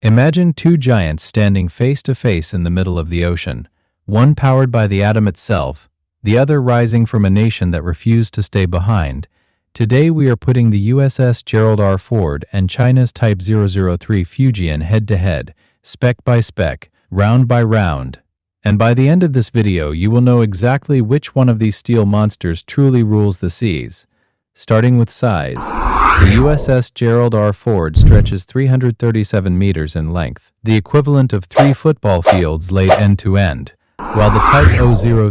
Imagine two giants standing face to face in the middle of the ocean, one powered by the atom itself, the other rising from a nation that refused to stay behind. Today we are putting the USS Gerald R. Ford and China's Type 003 Fujian head-to-head, spec by spec, round by round. And by the end of this video you will know exactly which one of these steel monsters truly rules the seas. Starting with size, the USS Gerald R. Ford stretches 337 meters in length, the equivalent of 3 football fields laid end-to-end, while the Type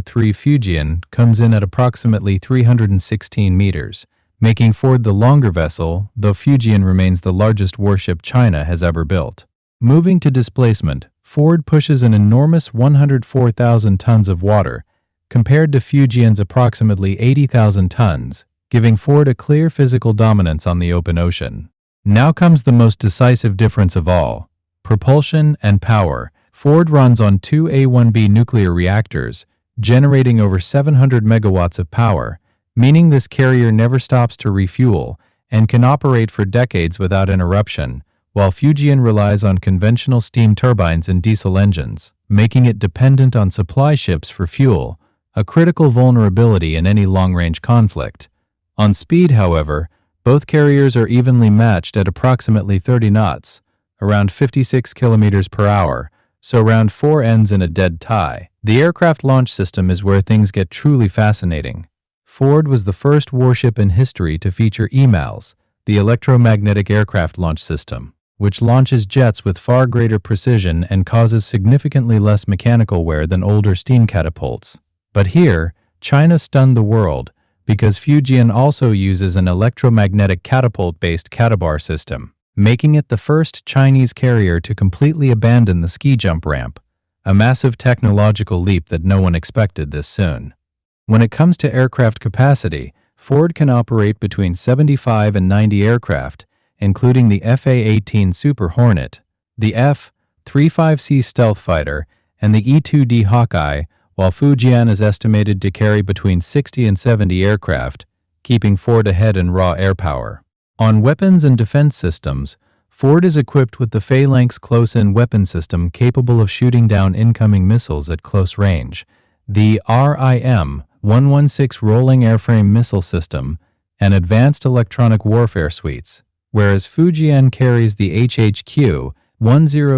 003 Fujian comes in at approximately 316 meters, making Ford the longer vessel, though Fujian remains the largest warship China has ever built. Moving to displacement, Ford pushes an enormous 104,000 tons of water, compared to Fujian's approximately 80,000 tons, giving Ford a clear physical dominance on the open ocean. Now comes the most decisive difference of all: propulsion and power. Ford runs on 2 A1B nuclear reactors, generating over 700 megawatts of power, meaning this carrier never stops to refuel and can operate for decades without interruption, while Fujian relies on conventional steam turbines and diesel engines, making it dependent on supply ships for fuel, a critical vulnerability in any long-range conflict. On speed, however, both carriers are evenly matched at approximately 30 knots, around 56 kilometers per hour, so round 4 ends in a dead tie. The aircraft launch system is where things get truly fascinating. Ford was the first warship in history to feature EMALS, the electromagnetic aircraft launch system, which launches jets with far greater precision and causes significantly less mechanical wear than older steam catapults. But here, China stunned the world, because Fujian also uses an electromagnetic catapult-based catabar system, making it the first Chinese carrier to completely abandon the ski jump ramp, a massive technological leap that no one expected this soon. When it comes to aircraft capacity, Ford can operate between 75 and 90 aircraft, including the FA-18 Super Hornet, the F-35C Stealth Fighter, and the E-2D Hawkeye, while Fujian is estimated to carry between 60 and 70 aircraft, keeping Ford ahead in raw air power. On weapons and defense systems, Ford is equipped with the Phalanx close-in weapon system capable of shooting down incoming missiles at close range, the RIM-116 Rolling Airframe Missile System, and advanced electronic warfare suites, whereas Fujian carries the HHQ-10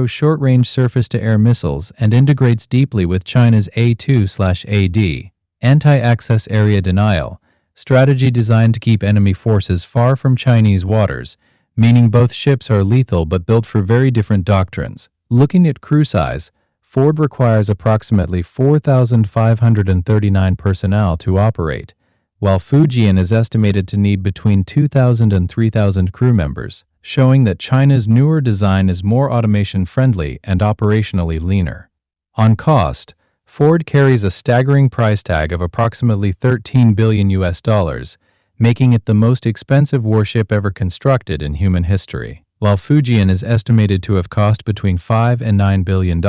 short-range surface-to-air missiles and integrates deeply with China's A2/AD, anti-access area denial, strategy designed to keep enemy forces far from Chinese waters, meaning both ships are lethal but built for very different doctrines. Looking at crew size, Ford requires approximately 4,539 personnel to operate, while Fujian is estimated to need between 2,000 and 3,000 crew members, showing that China's newer design is more automation-friendly and operationally leaner. On cost, Ford carries a staggering price tag of approximately $13 billion, making it the most expensive warship ever constructed in human history, while Fujian is estimated to have cost between $5 and $9 billion,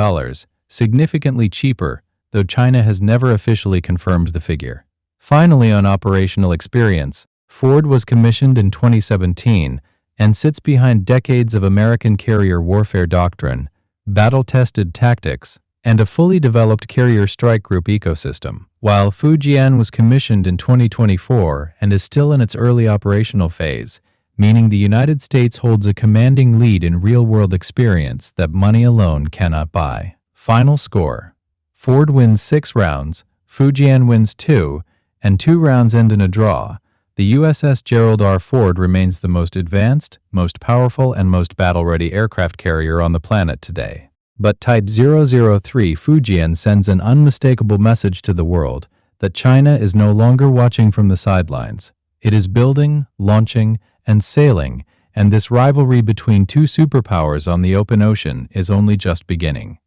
significantly cheaper, though China has never officially confirmed the figure. Finally, on operational experience, Ford was commissioned in 2017 and sits behind decades of American carrier warfare doctrine, battle-tested tactics, and a fully developed carrier strike group ecosystem, while Fujian was commissioned in 2024 and is still in its early operational phase, meaning the United States holds a commanding lead in real-world experience that money alone cannot buy. Final score: Ford wins 6 rounds, Fujian wins 2, and 2 rounds end in a draw. The USS Gerald R. Ford remains the most advanced, most powerful, and most battle-ready aircraft carrier on the planet today. But Type 003 Fujian sends an unmistakable message to the world that China is no longer watching from the sidelines. It is building, launching, and sailing, and this rivalry between two superpowers on the open ocean is only just beginning.